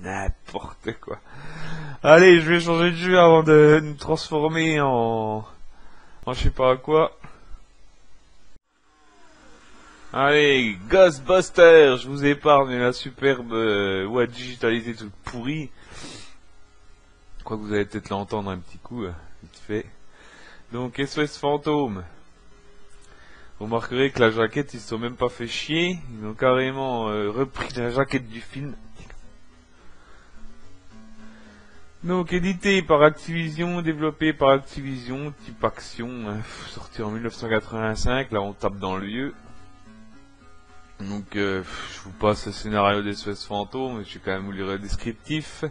n'importe quoi. Allez, je vais changer de jeu avant de nous transformer en je sais pas quoi. Allez, Ghostbusters, je vous épargne la superbe ouais, digitalisée toute pourrie. Je crois que vous allez peut-être l'entendre un petit coup, vite fait. Donc, SOS Fantôme. Vous remarquerez que la jaquette, ils se sont même pas fait chier. Ils ont carrément repris la jaquette du film. Donc, édité par Activision, développé par Activision, type action, sorti en 1985. Là, on tape dans le vieux. Donc, je vous passe le scénario des SOS Fantôme. Je vais quand même vous lire le descriptif.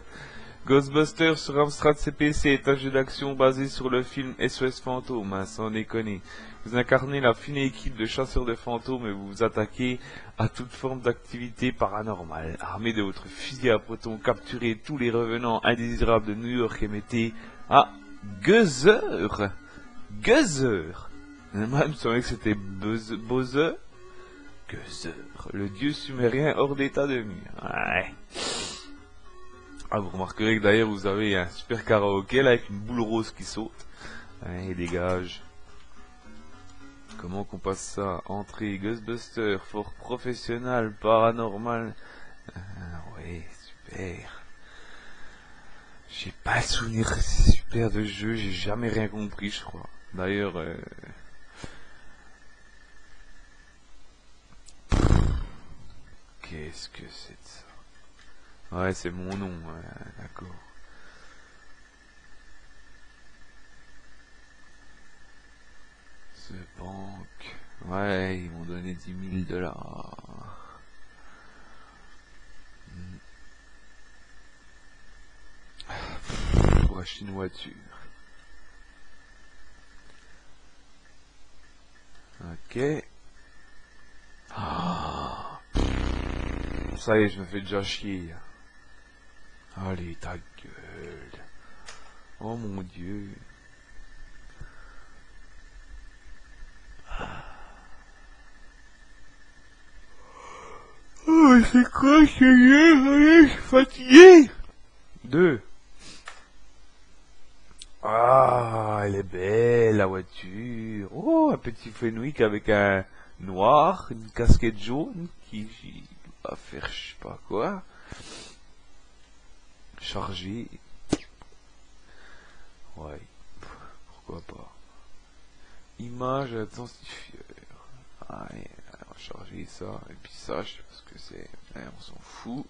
Ghostbusters sur Amstrad CPC est un jeu d'action basé sur le film SOS Fantôme, sans déconner. Vous incarnez la fine équipe de chasseurs de fantômes et vous vous attaquez à toute forme d'activité paranormale. Armé de votre fusil à proton, capturez tous les revenants indésirables de New York et mettez à Gozer. Gozer. Moi, il me semblait que c'était Bowser. Gozer, le dieu sumérien hors d'état de nuire. Ouais. Ah, vous remarquerez que d'ailleurs vous avez un super karaoké là avec une boule rose qui saute. Allez, dégage. Comment qu'on passe ça? Entrée Ghostbuster, fort professionnel, paranormal. Ouais, super. J'ai pas souvenir super de jeu, j'ai jamais rien compris, je crois. D'ailleurs, qu'est-ce que c'est de ça? Ouais, c'est mon nom, d'accord. The Bank. Ouais, ils m'ont donné 10 000 $. Pour acheter une voiture. Ok. Ah, ça y est, je me fais déjà chier. Allez, ta gueule. Oh mon dieu. Oh, c'est quoi ce jeu? Allez, je suis fatigué. 2. Ah, elle est belle, la voiture. Oh, un petit Fenwick avec un noir, une casquette jaune qui va faire je sais pas quoi. Charger. Ouais, pourquoi pas. Image intensifieur. Ouais, on va charger ça. Et puis ça, je sais pas ce que c'est. Ouais, on s'en fout.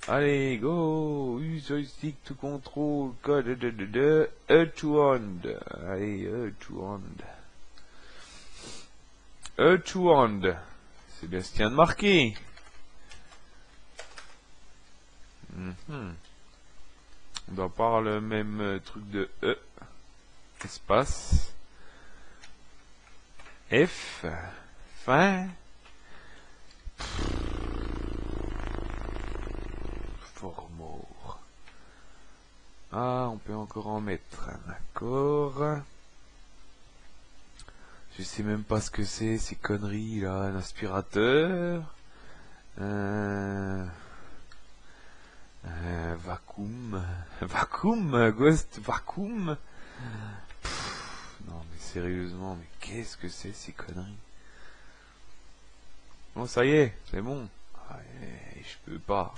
Allez, go! Use joystick to control code de E2hand. Allez, E2hand. E2hand. C'est bien ce qu'il y a de marqué. On doit pas le même truc de E. Espace. F. Fin. Formor. Ah, on peut encore en mettre. D'accord. Je sais même pas ce que c'est, ces conneries là. Un aspirateur. Vacuum. Vacuum. Ghost vacuum. Non mais sérieusement, mais qu'est-ce que c'est ces conneries? Bon, ça y est, c'est bon. Allez, je peux pas.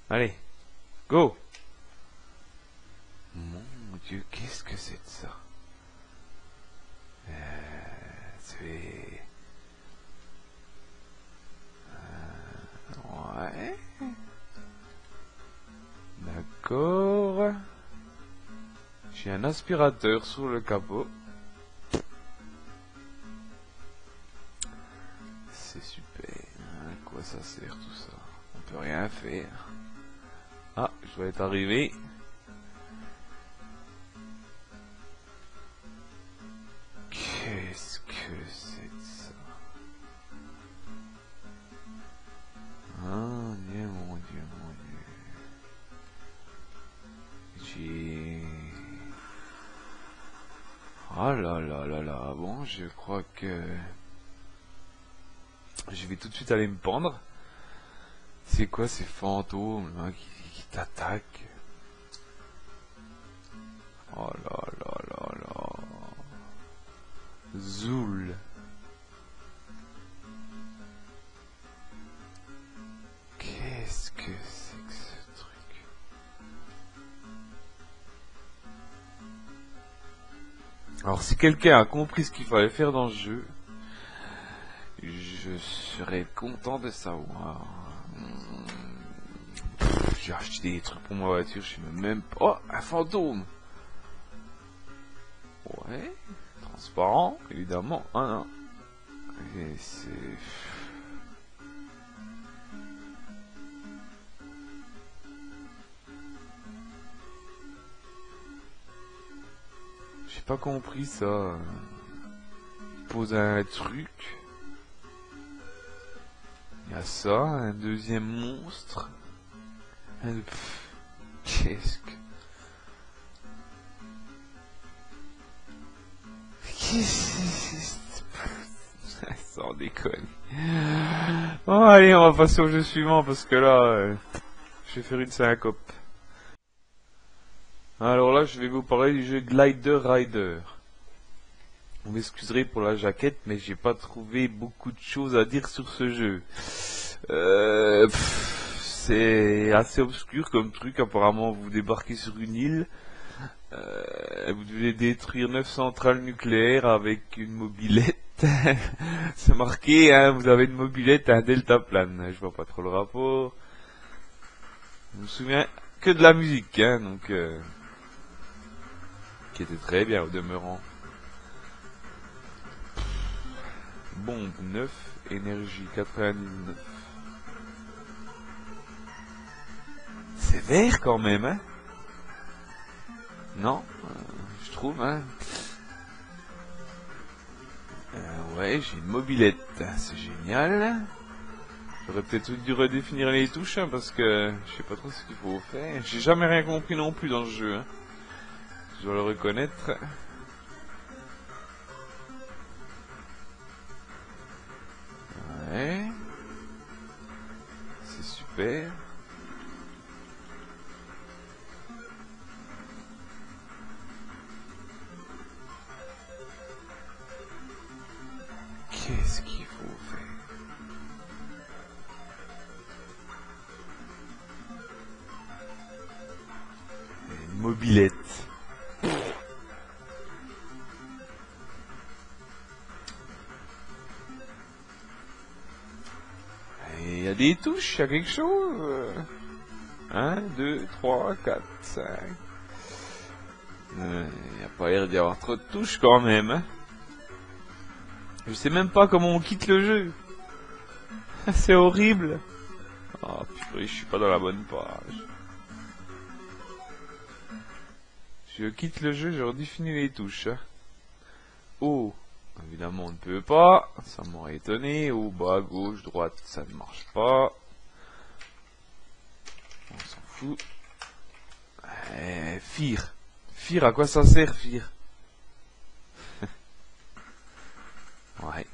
Allez, go! Mon dieu, qu'est-ce que c'est de ça? C'est... Ouais. D'accord. J'ai un aspirateur sur le capot. C'est super. À quoi ça sert tout ça? On peut rien faire. Ah, je dois être arrivé. Qu'est-ce que c'est de ça? Ah, Dieu, mon dieu, mon dieu. J'ai... Oh là là là là. Bon, je crois que... je vais tout de suite aller me pendre. C'est quoi ces fantômes là, qui t'attaquent? Oh là là là là. Zoul. Qu'est-ce que c'est que ce truc? Alors si quelqu'un a compris ce qu'il fallait faire dans ce jeu, je serais content de savoir. J'ai acheté des trucs pour ma voiture, je sais même pas. Oh, un fantôme! Ouais, transparent, évidemment. Ah non. Et c'est... J'ai pas compris ça. Pose un truc. Il y a ça, un deuxième monstre. Qu'est-ce que... Sans déconner. Bon, allez, on va passer au jeu suivant parce que là, je vais faire une syncope. Alors là, je vais vous parler du jeu Glider Rider. Vous m'excuserez pour la jaquette, mais j'ai pas trouvé beaucoup de choses à dire sur ce jeu. C'est assez obscur comme truc. Apparemment, vous débarquez sur une île. Vous devez détruire 9 centrales nucléaires avec une mobilette. C'est marqué, hein, vous avez une mobilette, un deltaplane. Je vois pas trop le rapport. Je me souviens que de la musique, hein, donc qui était très bien au demeurant. Bombe 9, énergie 99. C'est vert quand même, hein? Non, je trouve, hein. Ouais, j'ai une mobilette, c'est génial. J'aurais peut-être dû redéfinir les touches, hein, parce que je sais pas trop ce qu'il faut faire. J'ai jamais rien compris non plus dans ce jeu, hein. Je dois le reconnaître. Ouais. C'est super. Qu'est-ce qu'il faut faire? Une mobilette. Et il y a des touches, il y a quelque chose. 1, 2, 3, 4, 5. Il n'y a pas l'air d'y avoir trop de touches quand même, hein. Je sais même pas comment on quitte le jeu. C'est horrible. Oh purée, je suis pas dans la bonne page. Je quitte le jeu, je redéfinis les touches. Hein. Oh, évidemment on ne peut pas. Ça m'aurait étonné. Haut, bas, gauche, droite, ça ne marche pas. On s'en fout. Fir. Fir, à quoi ça sert, Fir? Ouais.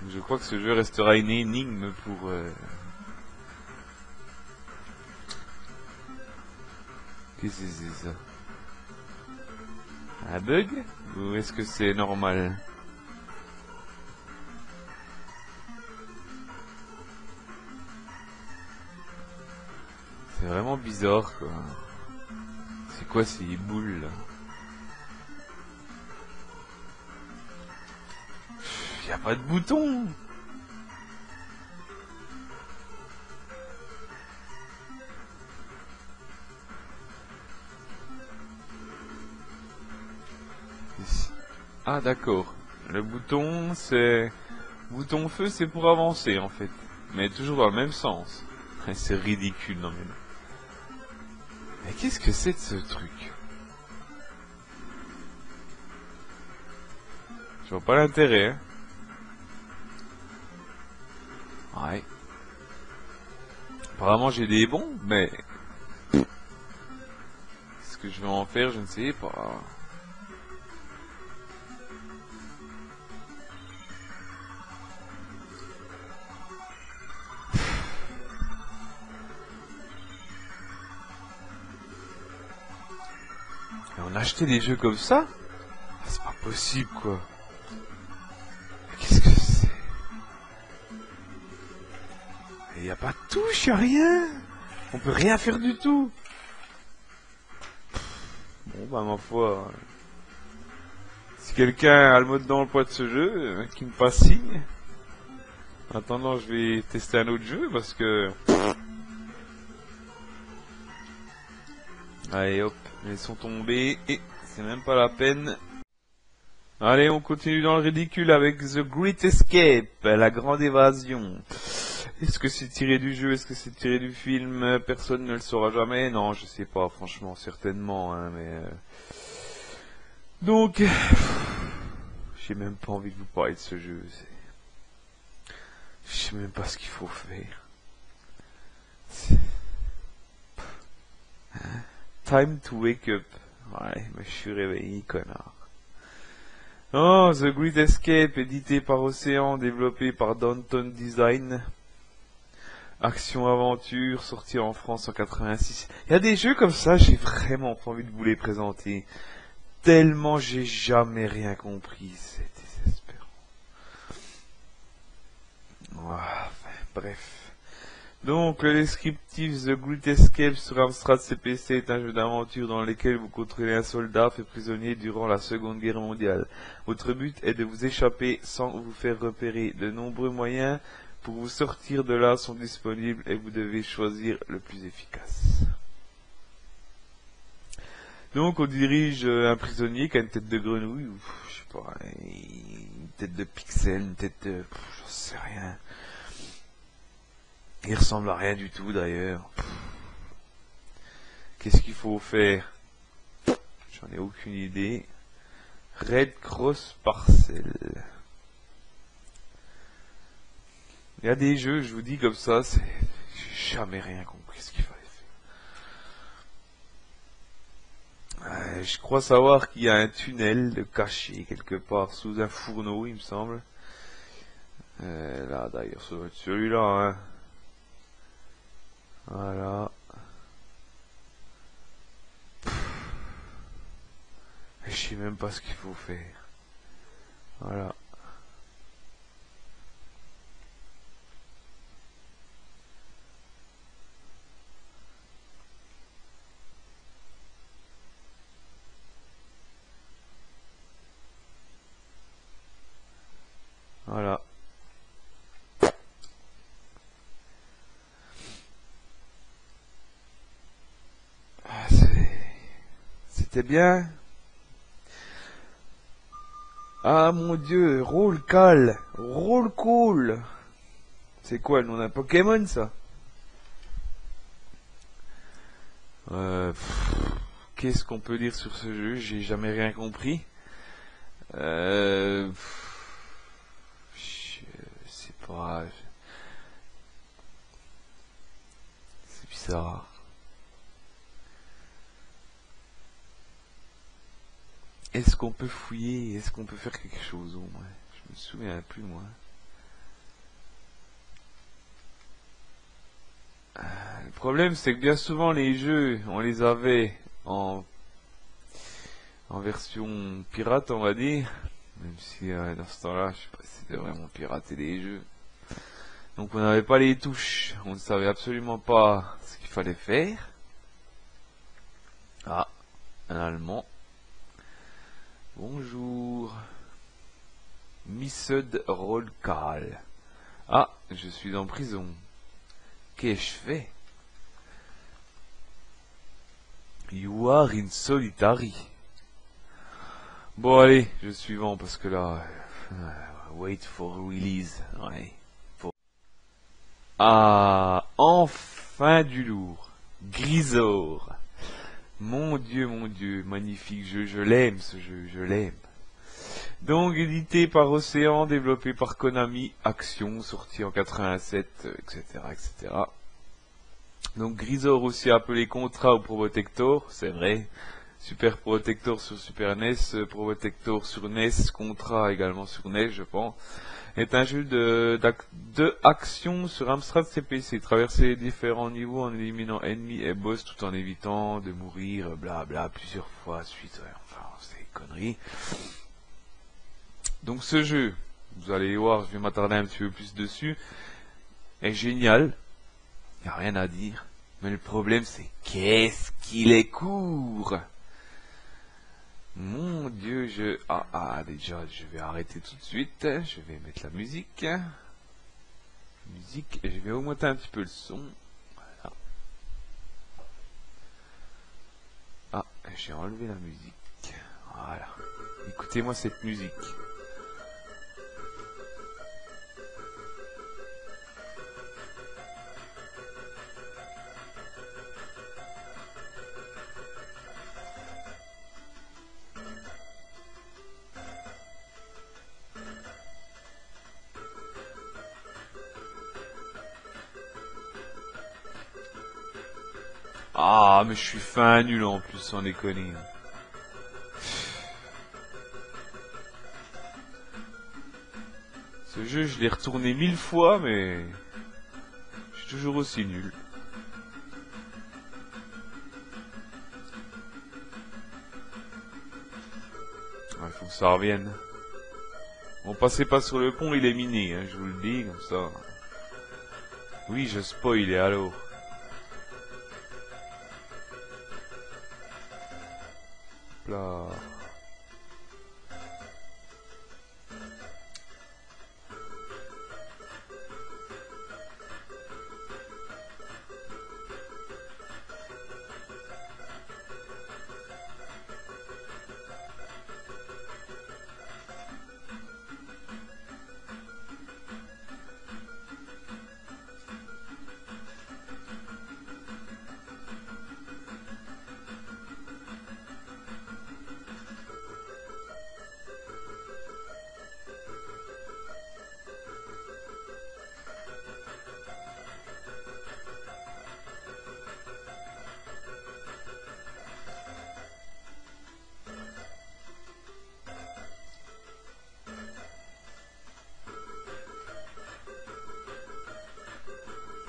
Je crois que ce jeu restera une énigme pour... Qu'est-ce que c'est ça? Un bug? Ou est-ce que c'est normal? C'est vraiment bizarre, quoi. C'est quoi ces boules, là? Y a pas de bouton! Ah d'accord. Le bouton c'est... Bouton feu c'est pour avancer en fait. Mais toujours dans le même sens. C'est ridicule non mais... Mais qu'est-ce que c'est de ce truc? Je vois pas l'intérêt hein. Ouais. Apparemment j'ai des bombes mais... Ce que je vais en faire je ne sais pas. acheter des jeux comme ça? C'est pas possible, quoi. Qu'est-ce que c'est? Il y a pas de touche, y a rien. On peut rien faire du tout. Bon, bah, ma foi. Si quelqu'un a le mode d'emploi de ce jeu, qui me fasse signe. En attendant, je vais tester un autre jeu parce que... Allez hop, laissons tomber. Et c'est même pas la peine. Allez, on continue dans le ridicule avec The Great Escape, la grande évasion. Est-ce que c'est tiré du jeu? Est-ce que c'est tiré du film? Personne ne le saura jamais. Non, je sais pas, franchement, certainement, hein, mais... Donc... J'ai même pas envie de vous parler de ce jeu. Je sais même pas ce qu'il faut faire. Time to wake up. Ouais, mais je suis réveillé, connard. Oh, The Great Escape, édité par Océan, développé par Downton Design. Action-aventure, sorti en France en 86. Il y a des jeux comme ça, j'ai vraiment pas envie de vous les présenter. Tellement j'ai jamais rien compris, c'est désespérant. Bref. Donc, le descriptif The Great Escape sur Amstrad CPC est un jeu d'aventure dans lequel vous contrôlez un soldat fait prisonnier durant la Seconde Guerre mondiale. Votre but est de vous échapper sans vous faire repérer. De nombreux moyens pour vous sortir de là sont disponibles et vous devez choisir le plus efficace. Donc, on dirige un prisonnier qui a une tête de grenouille, ou je sais pas, une tête de pixel, une tête de... j'en sais rien. Il ressemble à rien du tout d'ailleurs. Qu'est-ce qu'il faut faire? J'en ai aucune idée. Red Cross Parcel. Il y a des jeux, je vous dis comme ça, j'ai jamais rien compris ce qu'il fallait faire. Je crois savoir qu'il y a un tunnel caché quelque part sous un fourneau, il me semble. Là d'ailleurs, ça doit être celui-là, hein. Voilà. Je sais même pas ce qu'il faut faire. Voilà. Voilà. C'était bien. Ah mon dieu, roll call, roll call. C'est quoi le nom d'un Pokémon ça? Qu'est-ce qu'on peut dire sur ce jeu? J'ai jamais rien compris. Je sais pas. C'est bizarre. Est-ce qu'on peut fouiller? Est-ce qu'on peut faire quelque chose au moins? Je me souviens plus moi. Le problème c'est que bien souvent les jeux, on les avait en version pirate on va dire. Même si dans ce temps-là, je sais pas si c'était vraiment pirater les jeux. Donc on n'avait pas les touches, on ne savait absolument pas ce qu'il fallait faire. Ah, un allemand. Bonjour. Missed Roll Call. Ah, je suis en prison. Qu'ai-je fait? You are in solitary. Bon allez, je suis suivant parce que là... wait for release. Ouais. Ah, enfin du lourd. Grisor. Mon dieu, magnifique jeu, je l'aime ce jeu, je l'aime. Donc édité par Océan, développé par Konami, Action, sorti en 87, etc., Donc Grisor aussi appelé Contra ou Probotector, c'est vrai. Super Protector sur Super NES, Protector sur NES, Contra également sur NES, je pense. Est un jeu de action sur Amstrad CPC. Traverser différents niveaux en éliminant ennemis et boss tout en évitant de mourir, blabla, plusieurs fois à suite. Ouais, enfin, c'est des conneries. Donc ce jeu, vous allez voir, je vais m'attarder un petit peu plus dessus, est génial. Y a rien à dire. Mais le problème c'est qu'est-ce qu'il est court. Mon Dieu, déjà, je vais arrêter tout de suite. Je vais mettre la musique. Et je vais augmenter un petit peu le son. Voilà. Ah, j'ai enlevé la musique. Voilà. Écoutez-moi cette musique. Ah, mais je suis fin nul en plus, sans déconner. Ce jeu, je l'ai retourné 1000 fois, mais je suis toujours aussi nul. Il faut que ça revienne. Bon, passez pas sur le pont, il est miné, hein, je vous le dis, comme ça. Oui, je spoil, et alors. Là.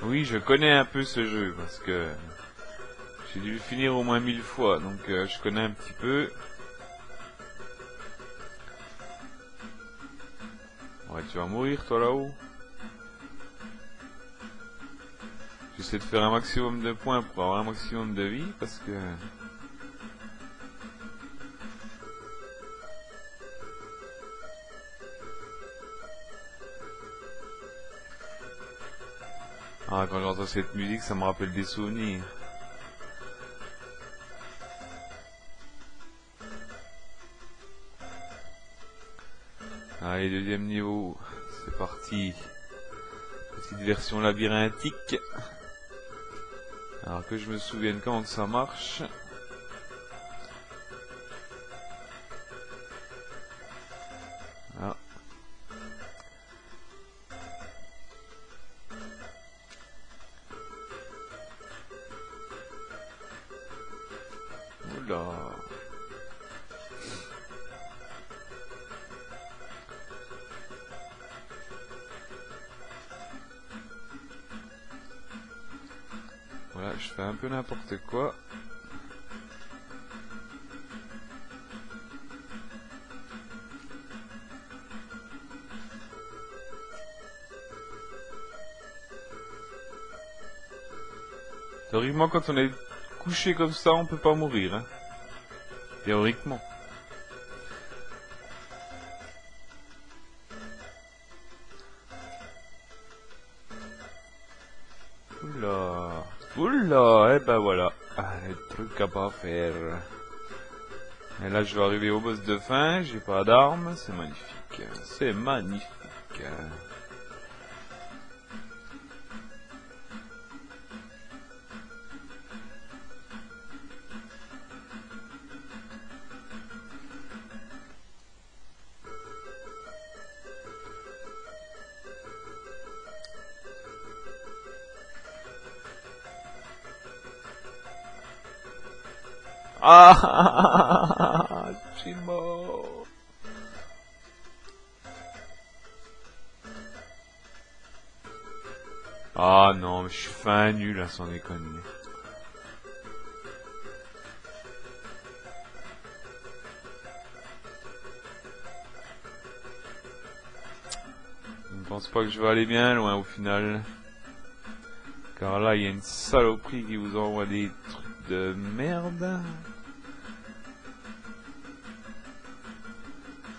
Oui, je connais un peu ce jeu, parce que j'ai dû le finir au moins 1000 fois, donc je connais un petit peu. Ouais, tu vas mourir toi là-haut. J'essaie de faire un maximum de points pour avoir un maximum de vie, parce que... Ah, quand j'entends cette musique, ça me rappelle des souvenirs. Allez, deuxième niveau, c'est parti. Petite version labyrinthique. Alors que je me souvienne comment que ça marche. Ah. Oula. Voilà, je fais un peu n'importe quoi. Théoriquement, quand on est couché comme ça, on peut pas mourir. Hein. Théoriquement. Oula. Oula, et ben voilà. Ah, le truc à pas faire. Et là, je vais arriver au boss de fin, j'ai pas d'armes, c'est magnifique. C'est magnifique. Ah, je suis mort. Ah non, mais je suis fin nul à sans déconner. Je ne pense pas que je vais aller bien loin au final. Car là, il y a une saloperie qui vous envoie des trucs de merde.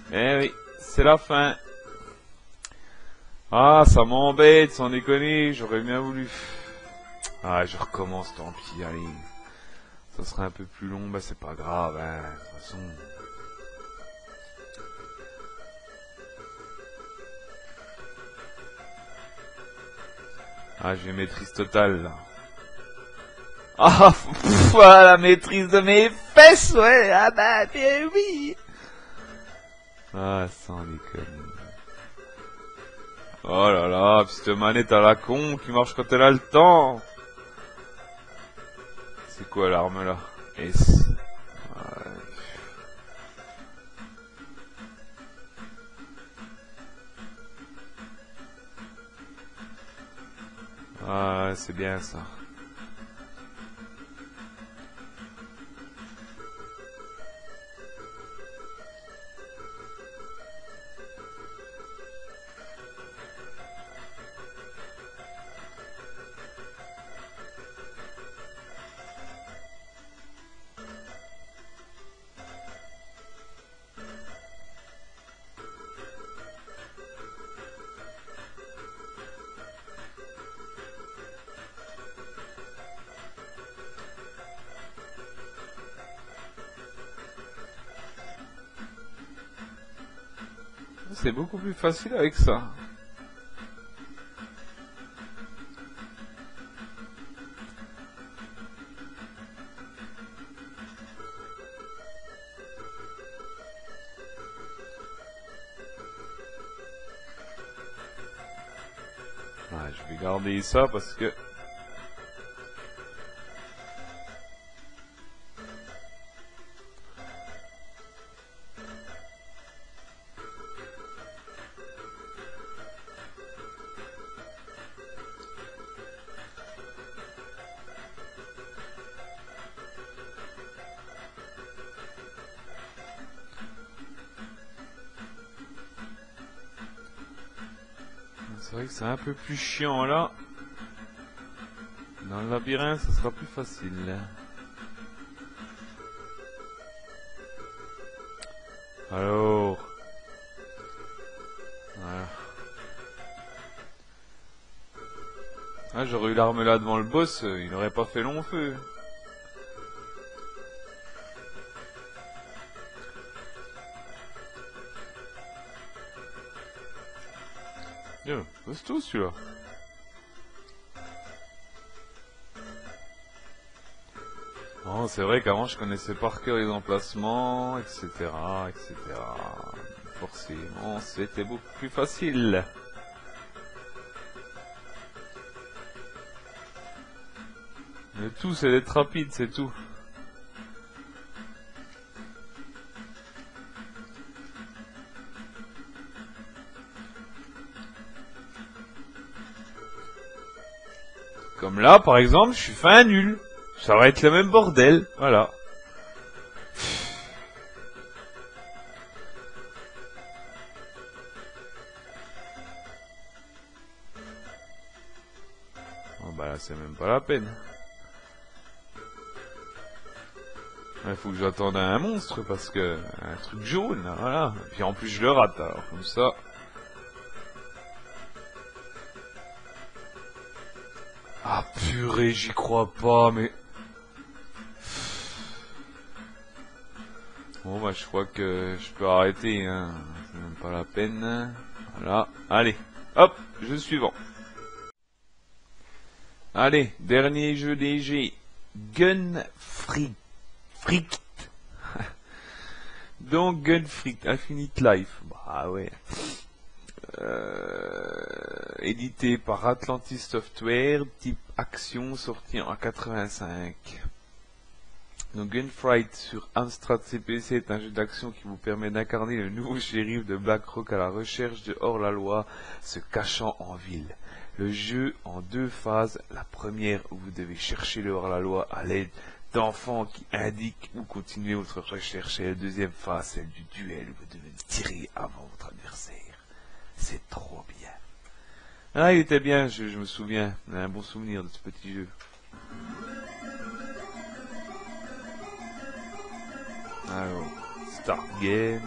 Eh oui, c'est la fin. Ah, ça m'embête, sans déconner, j'aurais bien voulu. Ah, je recommence, tant pis, allez. Ça sera un peu plus long, bah c'est pas grave, hein, de toute façon. Ah, j'ai maîtrise totale, là. Ah, la maîtrise de mes fesses, ouais, ah bah, bien oui. Ah, sans déconner. Oh là là, petite manette à la con qui marche quand elle a le temps. C'est quoi l'arme là? S. Ouais. Ah, c'est bien ça. C'est beaucoup plus facile avec ça. Ouais, je vais garder ça parce que... C'est vrai que c'est un peu plus chiant là. Dans le labyrinthe, ça sera plus facile. Alors... Voilà. Ah, j'aurais eu l'arme là devant le boss, il n'aurait pas fait long feu. Yo, c'est tout celui-là. Bon, c'est vrai qu'avant je connaissais par cœur les emplacements, etc., etc. Forcément, c'était beaucoup plus facile. Le tout, c'est d'être rapide, c'est tout. Comme là, par exemple, je suis fin nul. Ça va être le même bordel, voilà. Oh, bah là, c'est même pas la peine. Il faut que j'attende un monstre parce que... Un truc jaune, voilà. Et puis en plus, je le rate, alors comme ça... Ah purée, j'y crois pas, mais... Bon bah je crois que je peux arrêter, hein. C'est même pas la peine. Voilà, allez, hop, jeu suivant. Allez, dernier jeu léger. Gun Freak. Freak. Donc Gun Freak, Infinite Life. Bah ouais. Édité par Atlantis Software, type action, sorti en 85. Donc Gunfight sur Amstrad CPC est un jeu d'action qui vous permet d'incarner le nouveau shérif de Blackrock à la recherche de hors-la-loi se cachant en ville. Le jeu en 2 phases. La première où vous devez chercher le hors-la-loi à l'aide d'enfants qui indiquent où continuer votre recherche, et la deuxième phase, celle du duel où vous devez tirer avant votre adversaire. C'est trop bien. Ah, il était bien, je me souviens. J'ai un bon souvenir de ce petit jeu. Alors, Start Game.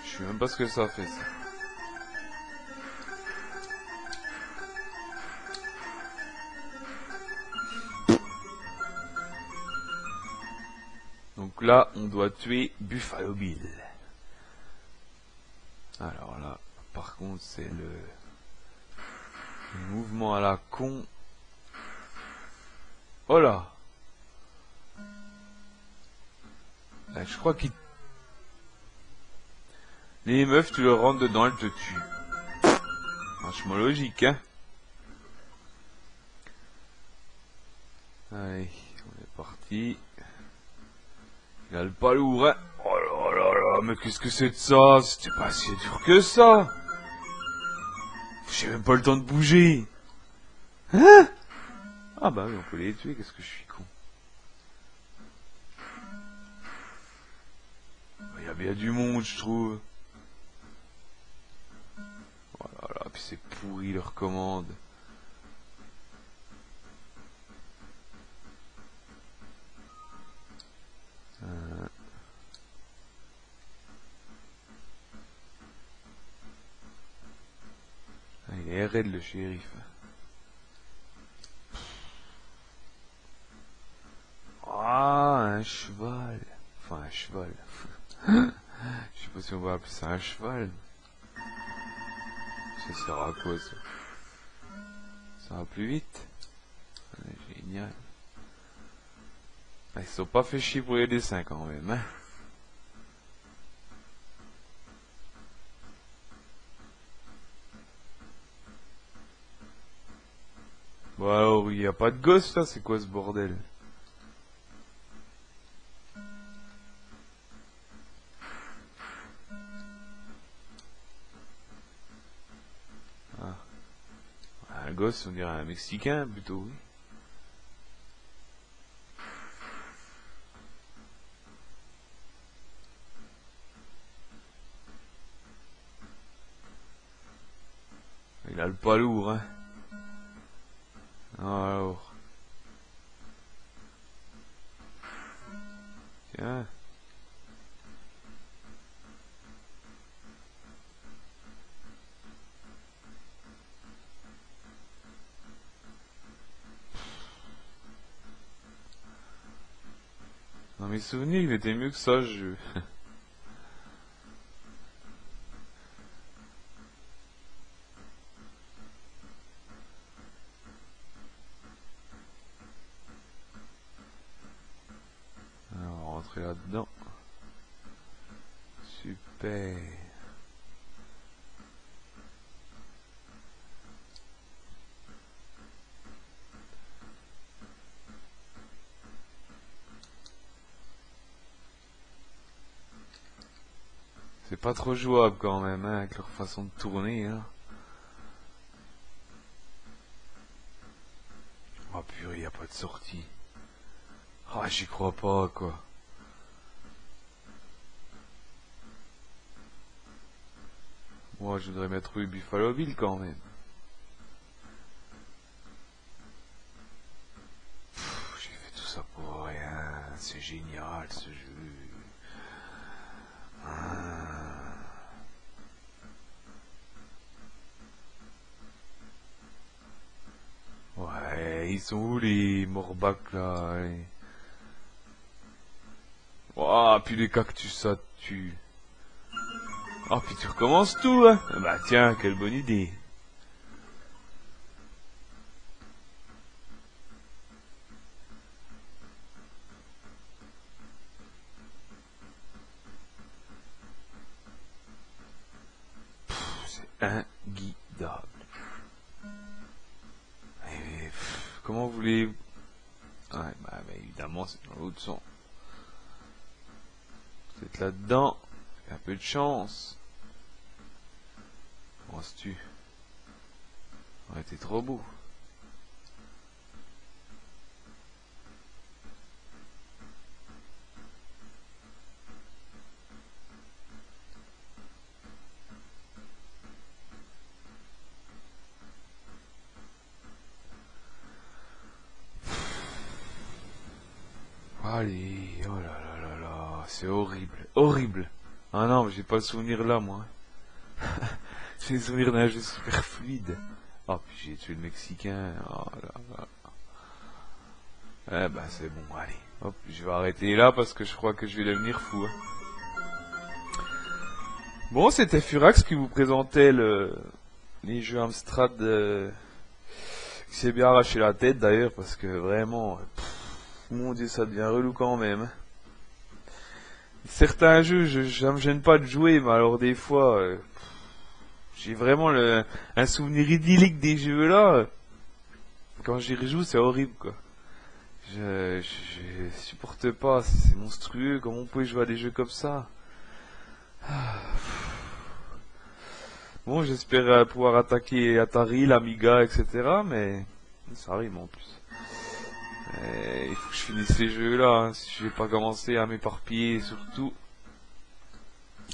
Je sais même pas ce que ça fait, ça. Donc là, on doit tuer Buffalo Bill. Alors là, par contre, c'est le mouvement à la con. Oh là! Je crois qu'il... Les meufs, tu leur rentres dedans, elles te tuent. Franchement logique, hein? Allez, on est parti. Il a le pas lourd, hein? Oh là là là, mais qu'est-ce que c'est de ça? C'était pas si dur que ça! J'ai même pas le temps de bouger! Hein? Ah bah oui, on peut les tuer, qu'est-ce que je suis con. Il y a bien du monde, je trouve. Oh là là, puis c'est pourri leur commande. Ah, il est raide le shérif. Ah, un cheval. Enfin, un cheval. Je sais pas si on va appeler ça un cheval. Ça sert à quoi ça? Ça va plus vite? Ah, génial. Ah, ils se sont pas fait chier pour les dessins quand même, hein. Bon alors, il y a pas de gosse là, c'est quoi ce bordel? Ah, un gosse, on dirait un Mexicain plutôt, oui. Il a le pas lourd, hein. Alors. Tiens. Dans mes souvenirs, il était mieux que ça, ce jeu. Alors, on va rentrer là-dedans. Super. C'est pas trop jouable quand même, hein, avec leur façon de tourner, hein. Oh purée, y a pas de sortie. Ah, j'y crois pas, quoi. Moi, je voudrais mettre oui Buffalo Bill quand même. J'ai fait tout ça pour rien. C'est génial ce jeu. Ah. Ouais, ils sont où les morbacs là? Ouah, puis les cactus ça tue. Ah, puis tu recommences tout, hein? Bah tiens, quelle bonne idée. Bah, mais évidemment, c'est dans l'autre sens. Vous êtes là-dedans, un peu de chance. Penses-tu? Ouais, t'es trop beau. Allez, oh là là là là, c'est horrible, horrible. Ah non, mais j'ai pas le souvenir là, moi. J'ai le souvenir d'un jeu super fluide. Oh, puis j'ai tué le Mexicain. Oh là là. Eh ben, c'est bon, allez. Hop, je vais arrêter là parce que je crois que je vais devenir fou. Hein. Bon, c'était Furax qui vous présentait les jeux Amstrad. Qui s'est bien arraché la tête d'ailleurs parce que vraiment, mon dieu, ça devient relou quand même. Certains jeux, ça me gêne pas de jouer, mais alors des fois, j'ai vraiment un souvenir idyllique des jeux là. Quand j'y rejoue, c'est horrible quoi. Je supporte pas, c'est monstrueux. Comment on peut jouer à des jeux comme ça? Bon, j'espère pouvoir attaquer Atari, l'Amiga, etc. Mais ça arrive en plus. Il faut que je finisse ces jeux-là, hein, si je vais pas commencer à m'éparpiller, surtout.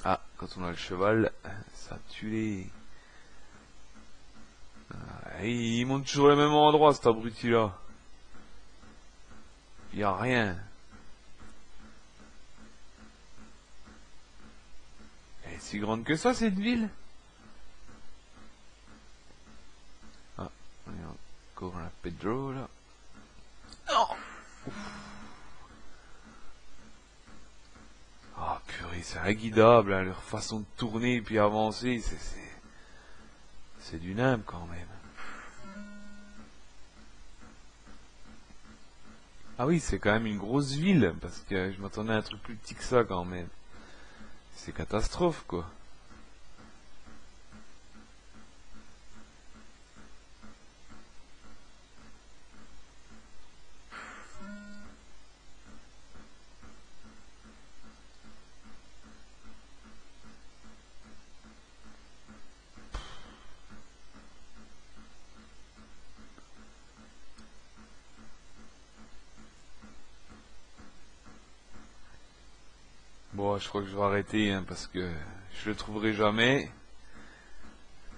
Ah, quand on a le cheval, ça tue les... Ah, il monte toujours le même endroit, cet abruti-là. Y a rien. Elle est si grande que ça, cette ville? Ah, on est encore un Pedro, là. Non. Ah purée, c'est inguidable, hein, leur façon de tourner et puis avancer, c'est du nimbe quand même. Ah oui, c'est quand même une grosse ville, parce que je m'attendais à un truc plus petit que ça quand même. C'est catastrophe quoi. Bon, je crois que je vais arrêter, hein, parce que je le trouverai jamais.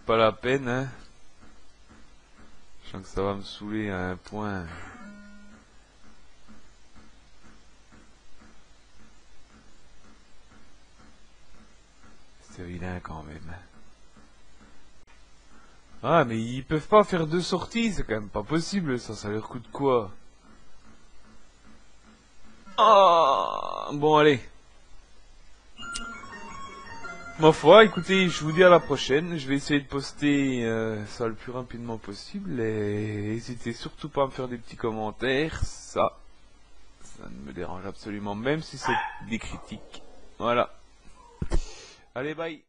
Pas la peine, hein. Je sens que ça va me saouler à un point. C'est vilain quand même. Ah, mais ils peuvent pas faire deux sorties, c'est quand même pas possible, ça leur coûte quoi? Ah, bon, allez. Ma foi, écoutez, je vous dis à la prochaine. Je vais essayer de poster ça le plus rapidement possible. Et n'hésitez surtout pas à me faire des petits commentaires. Ça ne me dérange absolument, même si c'est des critiques. Voilà. Allez, bye.